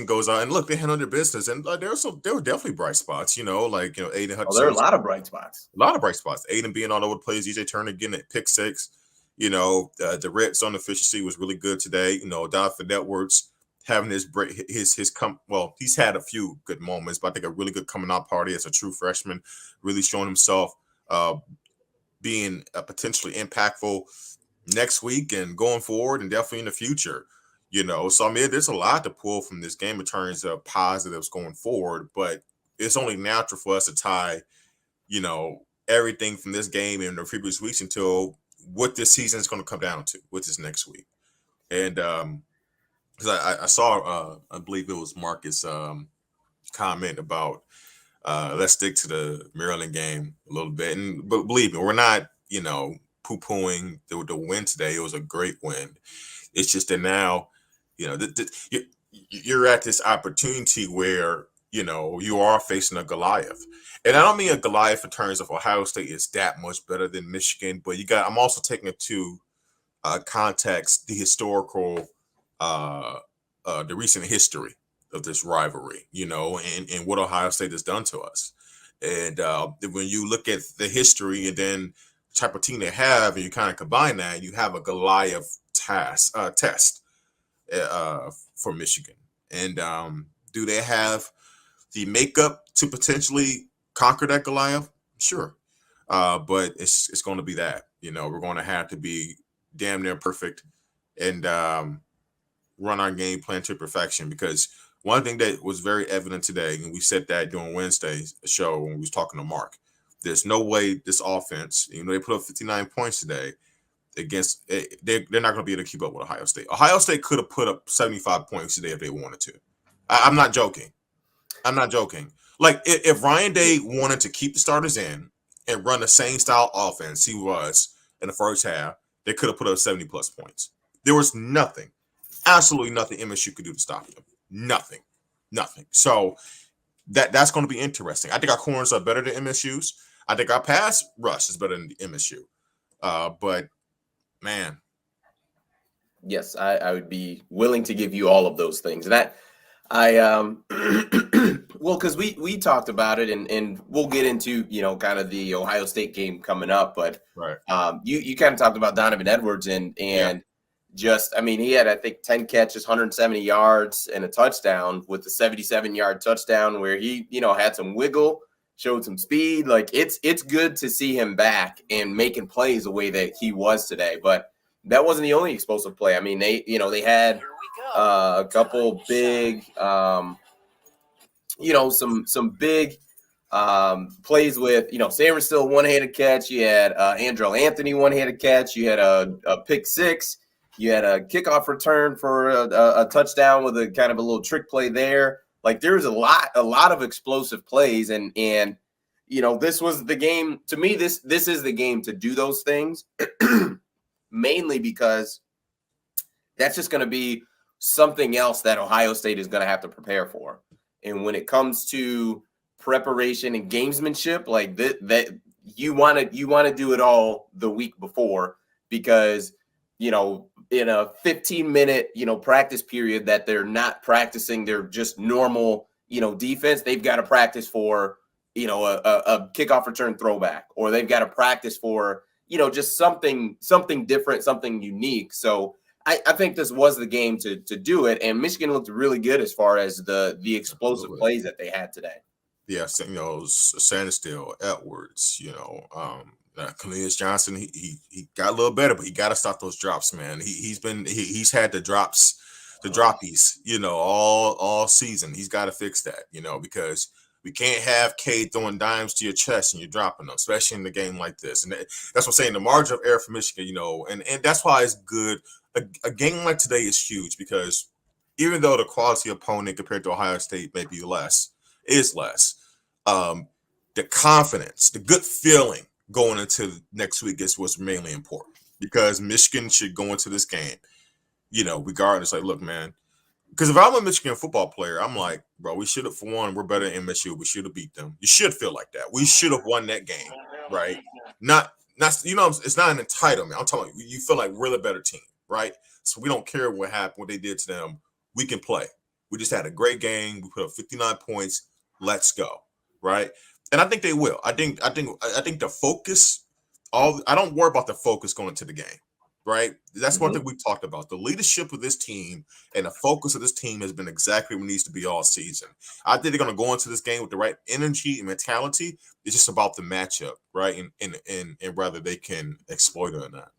Michigan goes out and look, they handled their business, and there were definitely bright spots. Aiden Oh, there are Hutchinson, a lot of bright spots. a lot of bright spots. Aiden being all over the place, DJ Turner getting at pick six. The red zone efficiency was really good today. Donovan Edwards having his break, he's had a few good moments, but I think a really good coming out party as a true freshman, really showing himself, being potentially impactful next week and going forward, and definitely in the future. So I mean, there's a lot to pull from this game in terms of positives going forward, but it's only natural for us to tie, everything from this game in the previous weeks until what this season is going to come down to, which is next week. And because I saw, I believe it was Marcus' comment about let's stick to the Maryland game a little bit. But believe me, we're not, poo-pooing the win today. It was a great win. It's just that now, you're at this opportunity where, you are facing a Goliath. And I don't mean a Goliath in terms of Ohio State is that much better than Michigan, but I'm also taking it to context, the historical, the recent history of this rivalry, and what Ohio State has done to us. And when you look at the history and then the type of team they have, and you kind of combine that, you have a Goliath test for Michigan. And do they have the makeup to potentially conquer that Goliath? Sure. But it's going to be that, we're going to have to be damn near perfect and run our game plan to perfection, because one thing that was very evident today, and we said that during Wednesday's show when we was talking to Mark, there's no way this offense, they put up 59 points today against, they're not going to be able to keep up with Ohio State. Ohio State could have put up 75 points today if they wanted to. I'm not joking. Like, if Ryan Day wanted to keep the starters in and run the same style offense he was in the first half, they could have put up 70 plus points. There was nothing, absolutely nothing MSU could do to stop them. Nothing. So that's going to be interesting. I think our corners are better than MSU's. I think our pass rush is better than the MSU. But man, yes, I would be willing to give you all of those things. And well, because we talked about it, and we'll get into kind of the Ohio State game coming up, but right. You kind of talked about Donovan Edwards and just, I mean, he had, I think, 10 catches, 170 yards, and a touchdown, with the 77-yard touchdown where he, had some wiggle, showed some speed. Like, it's good to see him back and making plays the way that he was today. But that wasn't the only explosive play. I mean, they had a couple big, some big plays with, Sam still one-handed catch. You had Andrell Anthony one-handed catch. You had a pick six. You had a kickoff return for a touchdown with a kind of a little trick play there. Like, there's a lot of explosive plays, and this was the game. To me, this is the game to do those things, mainly because that's just going to be something else that Ohio State is going to have to prepare for. And when it comes to preparation and gamesmanship, like that you want to do it all the week before, because in a 15-minute, practice period that they're not practicing their just normal, defense, they've got to practice for, a kickoff return throwback, or they've got to practice for, just something different, something unique. So I think this was the game to do it. And Michigan looked really good as far as the explosive plays that they had today. Yeah, Sandestill, Edwards, Cornelius Johnson, he got a little better, but he got to stop those drops, man. He's had the drops, the droppies, all season. He's got to fix that, because we can't have Cade throwing dimes to your chest and you're dropping them, especially in a game like this. And that's what I'm saying. The margin of error for Michigan, and that's why it's good. A game like today is huge, because even though the quality opponent compared to Ohio State may be less, the confidence, the good feeling going into next week is what's mainly important, because Michigan should go into this game, regardless. Like, look, man, because if I'm a Michigan football player, I'm like, bro, we should have, for one, we're better than MSU. We should have beat them. You should feel like that. We should have won that game, right? Not, it's not an entitlement. I'm talking, you feel like we're the better team, right? So we don't care what happened, what they did to them. We can play. We just had a great game. We put up 59 points. Let's go, right? And I think they will. I think the focus. I don't worry about the focus going into the game, right? That's one thing we talked about. The leadership of this team and the focus of this team has been exactly what it needs to be all season. I think they're going to go into this game with the right energy and mentality. It's just about the matchup, right? And whether they can exploit it or not.